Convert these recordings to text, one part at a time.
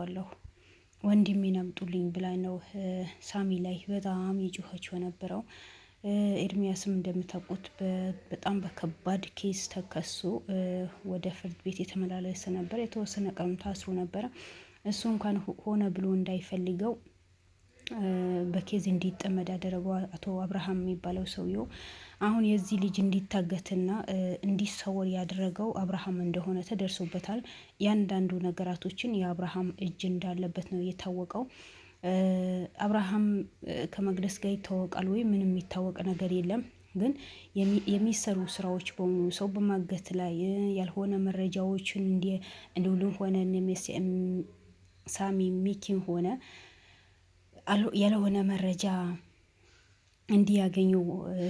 አለሁ ወንድሜን አምጡልኝ ብላ ነው ሳሚ ላይ በጣም የጮኸችው ነበረው። ኤርሚያስም እንደምታውቁት በጣም በከባድ ኬስ ተከሶ ወደ ፍርድ ቤት የተመላለሰ ነበር። የተወሰነ ቀን ታስሮ ነበረ። እሱ እንኳን ሆነ ብሎ እንዳይፈልገው በኬዝ እንዲጠመድ ያደረገው አቶ አብርሃም የሚባለው ሰውየው አሁን የዚህ ልጅ እንዲታገትና እንዲሰወር ያደረገው አብርሃም እንደሆነ ተደርሶበታል። ያንዳንዱ ነገራቶችን የአብርሃም እጅ እንዳለበት ነው የታወቀው። አብርሃም ከመቅደስ ጋር ይታወቃል ወይ? ምንም የሚታወቅ ነገር የለም። ግን የሚሰሩ ስራዎች በሙሉ ሰው በማገት ላይ ያልሆነ መረጃዎችን እንዲውልም ሆነ ሳሚ ሚኪም ሆነ ያልሆነ መረጃ እንዲያገኙ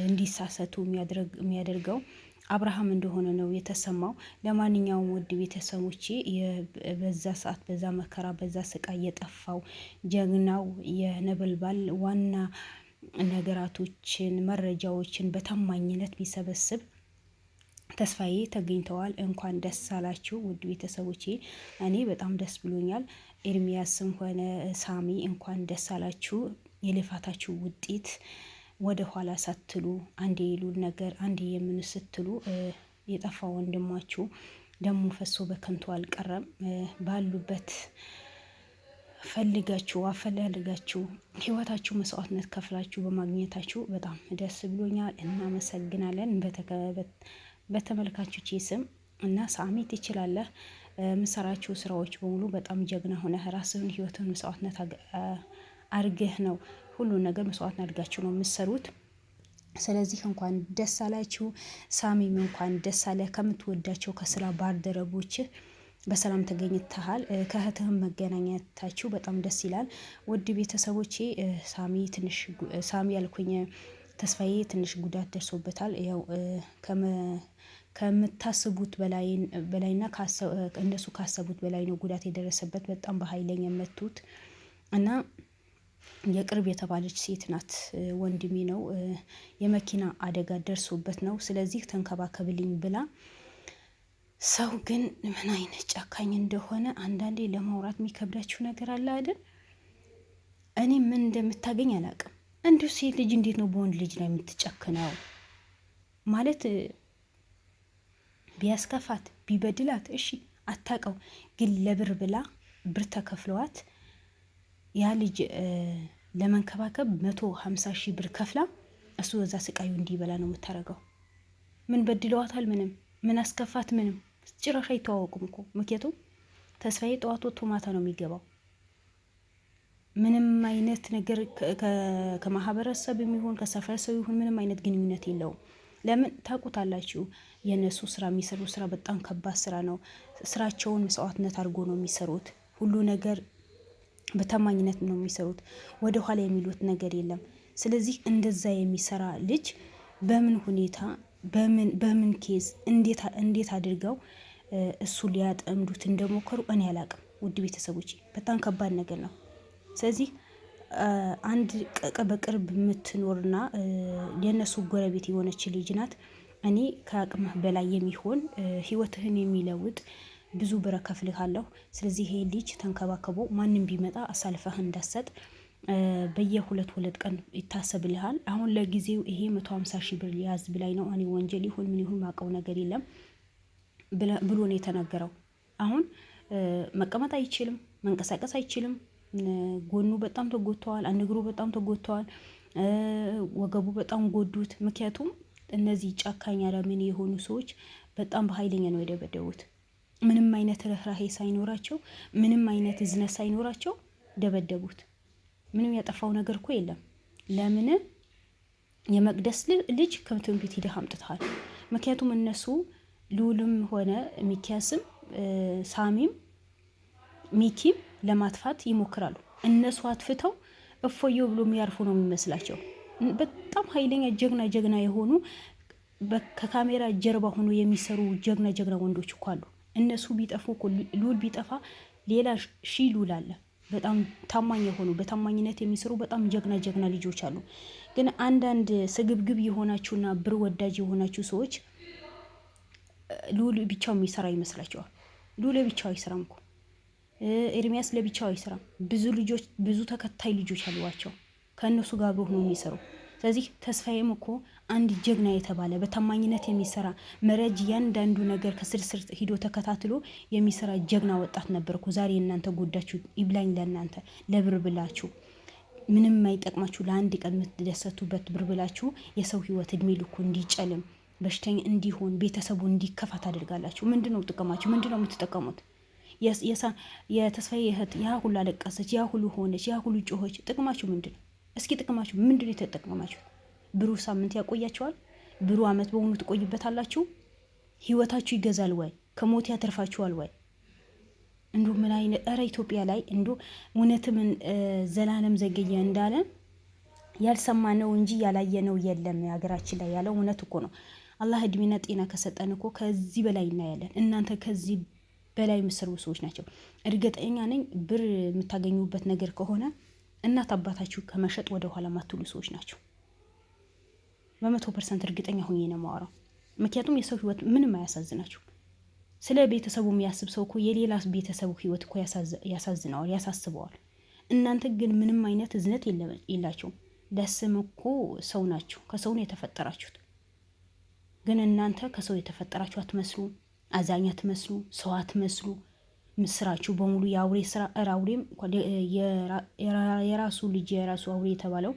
እንዲሳሰቱ የሚያደርገው አብርሃም እንደሆነ ነው የተሰማው። ለማንኛውም ውድ ቤተሰቦቼ በዛ ሰዓት በዛ መከራ በዛ ስቃይ የጠፋው ጀግናው የነበልባል ዋና ነገራቶችን መረጃዎችን በታማኝነት ቢሰበስብ ተስፋዬ ተገኝተዋል። እንኳን ደስ አላችሁ ውድ ቤተሰቦቼ፣ እኔ በጣም ደስ ብሎኛል። ኤርሚያስም ሆነ ሳሚ እንኳን ደስ አላችሁ። የልፋታችሁ ውጤት ወደ ኋላ ሳትሉ አንዴ የሉል ነገር አንዴ የምን ስትሉ የጠፋ ወንድማችሁ ደሙ ፈሶ በከንቱ አልቀረም። ባሉበት ፈልጋችሁ አፈላልጋችሁ ህይወታችሁ መስዋዕትነት ከፍላችሁ በማግኘታችሁ በጣም ደስ ብሎኛል። እናመሰግናለን በተመልካቾቼ ስም እና ሳሚ ትችላለህ። ምሰራችሁ ስራዎች በሙሉ በጣም ጀግና ሆነህ ራስህን ህይወትን መስዋዕትነት አርገህ ነው ሁሉን ነገር መስዋዕትነት አድርጋችሁ ነው የምትሰሩት። ስለዚህ እንኳን ደስ አላችሁ። ሳሚም እንኳን ደስ አለ። ከምትወዳቸው ከስራ ባልደረቦችህ በሰላም ተገኝተሃል። ከእህትህም መገናኘታችሁ በጣም ደስ ይላል። ውድ ቤተሰቦቼ ሳሚ ያልኩኝ ተስፋዬ ትንሽ ጉዳት ደርሶበታል። ያው ከምታስቡት በላይና እነሱ ካሰቡት በላይ ነው ጉዳት የደረሰበት። በጣም በኃይለኛ መቱት እና የቅርብ የተባለች ሴት ናት። ወንድሜ ነው የመኪና አደጋ ደርሶበት ነው። ስለዚህ ተንከባከብልኝ ብላ ሰው ግን ምን አይነት ጨካኝ እንደሆነ አንዳንዴ ለማውራት የሚከብዳችሁ ነገር አለ አይደል? እኔ ምን እንደምታገኝ አላውቅም። እንዲሁ ሴት ልጅ እንዴት ነው በወንድ ልጅ ላይ የምትጨክነው? ማለት ቢያስከፋት ቢበድላት እሺ አታውቀው፣ ግን ለብር ብላ ብር ተከፍለዋት ያ ልጅ ለመንከባከብ 150,000 ብር ከፍላ እሱ በዛ ስቃዩ እንዲበላ ነው የምታደርገው። ምን በድለዋታል? ምንም። ምን አስከፋት? ምንም። ጭራሽ አይተዋወቁም እኮ። ምክንያቱም ተስፋዬ ጠዋት ወጥቶ ማታ ነው የሚገባው። ምንም አይነት ነገር ከማህበረሰብ የሚሆን ከሰፈር ሰው ይሁን ምንም አይነት ግንኙነት የለውም። ለምን ታውቁታላችሁ? የእነሱ ስራ የሚሰሩ ስራ በጣም ከባድ ስራ ነው። ስራቸውን መስዋዕትነት አድርጎ ነው የሚሰሩት። ሁሉ ነገር በታማኝነት ነው የሚሰሩት። ወደ ኋላ የሚሉት ነገር የለም። ስለዚህ እንደዛ የሚሰራ ልጅ በምን ሁኔታ በምን ኬዝ እንዴት አድርገው እሱ ሊያጠምዱት እንደሞከሩ እኔ አላቅም። ውድ ቤተሰቦች በጣም ከባድ ነገር ነው። ስለዚህ አንድ በቅርብ የምትኖርና የነሱ ጎረቤት የሆነች ልጅ ናት። እኔ ከአቅምህ በላይ የሚሆን ህይወትህን የሚለውጥ ብዙ ብር እከፍልሃለሁ። ስለዚህ ይሄ ልጅ ተንከባከቦ ማንም ቢመጣ አሳልፈህ እንዳሰጥ በየ2 ቀን ይታሰብልሃል። አሁን ለጊዜው ይሄ 150,000 ብር ያዝ ብላይ ነው። እኔ ወንጀል ይሁን ምን ይሁን ማቀው ነገር የለም ብሎ ነው የተናገረው። አሁን መቀመጥ አይችልም፣ መንቀሳቀስ አይችልም። ጎኑ በጣም ተጎድተዋል፣ አንድ እግሩ በጣም ተጎድተዋል፣ ወገቡ በጣም ጎዱት። ምክንያቱም እነዚህ ጨካኝ አረመኔ የሆኑ ሰዎች በጣም በኃይለኛ ነው የደበደቡት። ምንም አይነት ርህራሄ ሳይኖራቸው፣ ምንም አይነት እዝነት ሳይኖራቸው ደበደቡት። ምንም ያጠፋው ነገር እኮ የለም። ለምን የመቅደስ ልጅ ከትምህርት ቤት ሂደህ አምጥተሃል? ምክንያቱም እነሱ ልዑልም ሆነ ሚኪያስም ሳሚም ሚኪም ለማጥፋት ይሞክራሉ። እነሱ አጥፍተው እፎየው ብሎ የሚያርፉ ነው የሚመስላቸው። በጣም ኃይለኛ ጀግና የሆኑ ከካሜራ ጀርባ ሆኖ የሚሰሩ ጀግና ወንዶች እኮ አሉ። እነሱ ቢጠፉ እኮ ልዑል ቢጠፋ ሌላ ልዑል አለ። በጣም ታማኝ የሆኑ በታማኝነት የሚሰሩ በጣም ጀግና ልጆች አሉ። ግን አንዳንድ ስግብግብ የሆናችሁና ብር ወዳጅ የሆናችሁ ሰዎች ልዑል ብቻው የሚሰራ ይመስላችኋል። ልዑል ብቻው አይሰራም እኮ። ኤርሚያስ ለብቻው አይሰራም። ብዙ ልጆች ብዙ ተከታይ ልጆች አሏቸው። ከእነሱ ጋር አብሮ ነው የሚሰሩ። ስለዚህ ተስፋዬም እኮ አንድ ጀግና የተባለ በታማኝነት የሚሰራ መረጅ እያንዳንዱ ነገር ከስር ስር ሂዶ ተከታትሎ የሚሰራ ጀግና ወጣት ነበር እኮ። ዛሬ እናንተ ጎዳችሁ። ይብላኝ ለእናንተ ለብር ብላችሁ ምንም የማይጠቅማችሁ ለአንድ ቀን የምትደሰቱበት ብር ብላችሁ የሰው ህይወት እድሜ ልኩ እንዲጨልም በሽተኛ እንዲሆን ቤተሰቡ እንዲከፋ ታደርጋላችሁ። ምንድን ነው ጥቅማችሁ? ምንድን ነው የምትጠቀሙት? የተስፋዬ እህት ያ ሁሉ አለቀሰች፣ ያ ሁሉ ሆነች፣ ያ ሁሉ ጮኸች። ጥቅማችሁ ምንድን ነው? እስኪ ጥቅማችሁ ምንድን ነው የተጠቀማችሁ? ብሩ ሳምንት ያቆያችኋል? ብሩ አመት በሙሉ ትቆይበታላችሁ? ህይወታችሁ ይገዛል ወይ? ከሞት ያተርፋችኋል ወይ? እንዶ ምን አይነት እረ ኢትዮጵያ ላይ እንዶ እውነትም ዘላለም ዘገየ እንዳለ ያልሰማነው እንጂ ያላየነው የለም። ሀገራችን ላይ ያለው እውነት እኮ ነው። አላህ እድሜና ጤና ከሰጠን እኮ ከዚህ በላይ እናያለን። እናንተ ከዚህ በላይ የምትሰሩ ሰዎች ናቸው። እርግጠኛ ነኝ ብር የምታገኙበት ነገር ከሆነ እናት አባታችሁ ከመሸጥ ወደ ኋላ ማትሉ ሰዎች ናቸው። 100% እርግጠኛ ሆኜ ነው የማወራው። ምክንያቱም የሰው ህይወት ምንም አያሳዝናችሁ። ስለ ቤተሰቡ የሚያስብ ሰው እኮ የሌላ ቤተሰቡ ህይወት እኮ ያሳዝነዋል፣ ያሳስበዋል። እናንተ ግን ምንም አይነት እዝነት የላቸውም። ለስም እኮ ሰው ናችሁ፣ ከሰው ነው የተፈጠራችሁት። ግን እናንተ ከሰው የተፈጠራችሁ አትመስሉ፣ አዛኝ አትመስሉ፣ ሰው አትመስሉ። ምስራችሁ በሙሉ የአውሬ ስራ። አውሬም የራሱ ልጅ የራሱ አውሬ የተባለው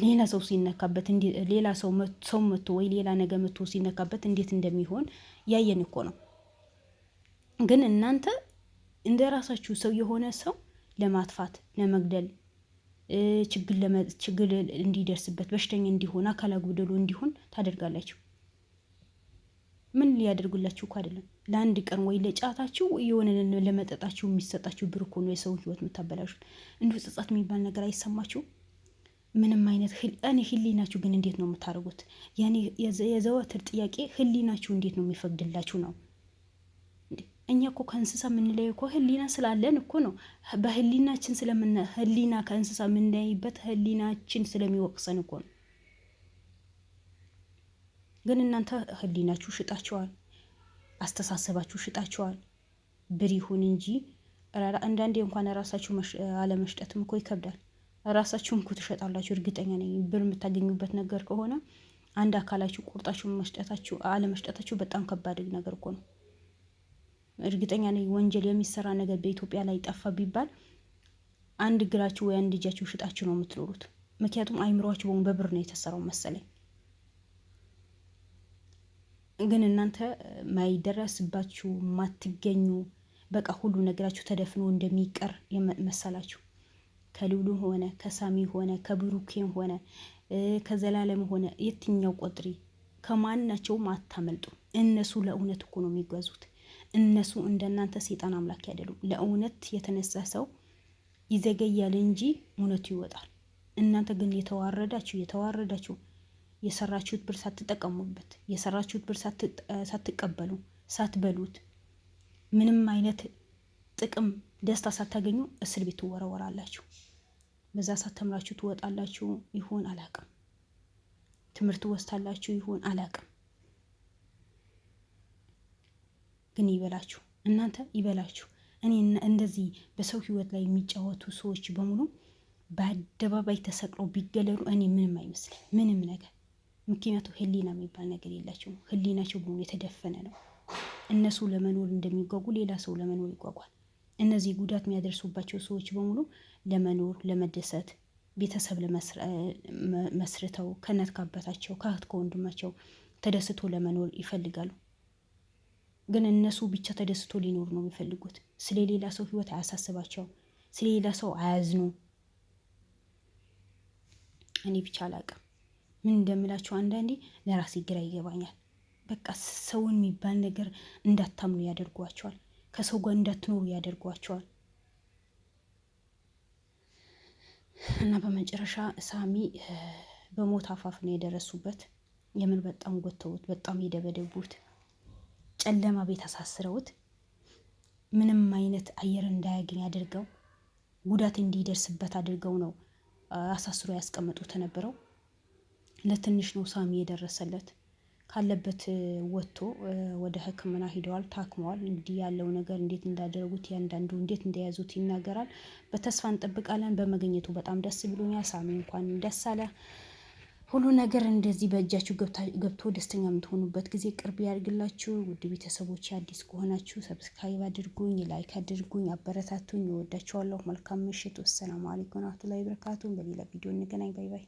ሌላ ሰው ሲነካበት ሌላ ሰው መጥቶ ወይ ሌላ ነገር መጥቶ ሲነካበት እንዴት እንደሚሆን ያየን እኮ ነው። ግን እናንተ እንደ ራሳችሁ ሰው የሆነ ሰው ለማጥፋት ለመግደል ችግር እንዲደርስበት በሽተኛ እንዲሆን አካል ጉደሎ እንዲሆን ታደርጋላችሁ። ምን ሊያደርጉላችሁ እኮ አይደለም። ለአንድ ቀን ወይ ለጫታችሁ የሆነ ለመጠጣችሁ የሚሰጣችሁ ብር እኮ ነው የሰው ህይወት የምታበላሹት። እንዲሁ ጸጸት የሚባል ነገር አይሰማችሁ? ምንም አይነት እኔ ህሊናችሁ ግን እንዴት ነው የምታደርጉት? ያኔ የዘወትር ጥያቄ ህሊናችሁ እንዴት ነው የሚፈቅድላችሁ ነው። እኛ እኮ ከእንስሳ የምንለየው እኮ ህሊና ስላለን እኮ ነው። በህሊናችን ህሊና ከእንስሳ የምንለይበት ህሊናችን ስለሚወቅሰን እኮ ነው። ግን እናንተ ህሊናችሁ ሽጣችኋል፣ አስተሳሰባችሁ ሽጣችኋል። ብር ይሁን እንጂ አንዳንዴ እንኳን ራሳችሁ አለመሽጠትም እኮ ይከብዳል። ራሳችሁም እኮ ትሸጣላችሁ። እርግጠኛ ነኝ ብር የምታገኙበት ነገር ከሆነ አንድ አካላችሁ ቁርጣችሁ አለመሽጠታችሁ በጣም ከባድ ነገር እኮ ነው። እርግጠኛ ነኝ ወንጀል የሚሰራ ነገር በኢትዮጵያ ላይ ጠፋ ቢባል አንድ እግራችሁ ወይ አንድ እጃችሁ ሽጣችሁ ነው የምትኖሩት። ምክንያቱም አይምሯችሁ በሙሉ በብር ነው የተሰራው መሰለኝ። ግን እናንተ ማይደረስባችሁ ማትገኙ በቃ ሁሉ ነገራችሁ ተደፍኖ እንደሚቀር መሰላችሁ። ከልብሉ ሆነ ከሳሚ ሆነ ከብሩኬም ሆነ ከዘላለም ሆነ የትኛው ቆጥሪ ከማናቸውም አታመልጡ። እነሱ ለእውነት እኮ ነው የሚጓዙት። እነሱ እንደናንተ ሰይጣን አምላክ አይደሉም። ለእውነት የተነሳ ሰው ይዘገያል እንጂ እውነቱ ይወጣል። እናንተ ግን የተዋረዳችሁ የሰራችሁት ብር ሳትጠቀሙበት፣ የሰራችሁት ብር ሳትቀበሉ፣ ሳትበሉት፣ ምንም አይነት ጥቅም ደስታ ሳታገኙ እስር ቤት ትወረወራላችሁ። በዛ ሳተምራችሁ ትወጣላችሁ ይሆን አላቅም። ትምህርት ወስታላችሁ ይሆን አላቅም። ግን ይበላችሁ፣ እናንተ ይበላችሁ። እኔ እንደዚህ በሰው ህይወት ላይ የሚጫወቱ ሰዎች በሙሉ በአደባባይ ተሰቅለው ቢገለሉ እኔ ምንም አይመስልም፣ ምንም ነገር። ምክንያቱም ህሊና የሚባል ነገር የላቸውም። ህሊናቸው በሙሉ የተደፈነ ነው። እነሱ ለመኖር እንደሚጓጉ ሌላ ሰው ለመኖር ይጓጓል። እነዚህ ጉዳት የሚያደርሱባቸው ሰዎች በሙሉ ለመኖር ለመደሰት ቤተሰብ መስርተው ከእናት ከአባታቸው ከእህት ከወንድማቸው ተደስቶ ለመኖር ይፈልጋሉ። ግን እነሱ ብቻ ተደስቶ ሊኖር ነው የሚፈልጉት። ስለሌላ ሰው ህይወት አያሳስባቸው፣ ስለሌላ ሰው አያዝኑ። እኔ ብቻ አላቅም ምን እንደምላችሁ። አንዳንዴ ለራሴ ግራ ይገባኛል። በቃ ሰውን የሚባል ነገር እንዳታምኑ ያደርጓቸዋል። ከሰው ጋር እንዳትኖሩ ያደርጓቸዋል። እና በመጨረሻ ሳሚ በሞት አፋፍ ነው የደረሱበት። የምን በጣም ጎተውት፣ በጣም የደበደቡት፣ ጨለማ ቤት አሳስረውት ምንም አይነት አየር እንዳያገኝ አድርገው ጉዳት እንዲደርስበት አድርገው ነው አሳስሮ ያስቀምጡት ነበረው። ለትንሽ ነው ሳሚ የደረሰለት። ካለበት ወጥቶ ወደ ሕክምና ሂደዋል፣ ታክመዋል። እንግዲህ ያለው ነገር እንዴት እንዳደረጉት ያንዳንዱ እንዴት እንደያዙት ይናገራል። በተስፋ እንጠብቃለን። በመገኘቱ በጣም ደስ ብሎኛል። ሳሚ እንኳን ደስ አለ። ሁሉ ነገር እንደዚህ በእጃችሁ ገብቶ ደስተኛ የምትሆኑበት ጊዜ ቅርብ ያድርግላችሁ። ውድ ቤተሰቦች አዲስ ከሆናችሁ ሰብስክራይብ አድርጉኝ፣ ላይክ አድርጉኝ፣ አበረታቱኝ። እወዳችኋለሁ። መልካም ምሽት። ወሰላሙ አለይኩም ወራህመቱላሂ ወበረካቱ። በሌላ ቪዲዮ እንገናኝ። ባይ ባይ።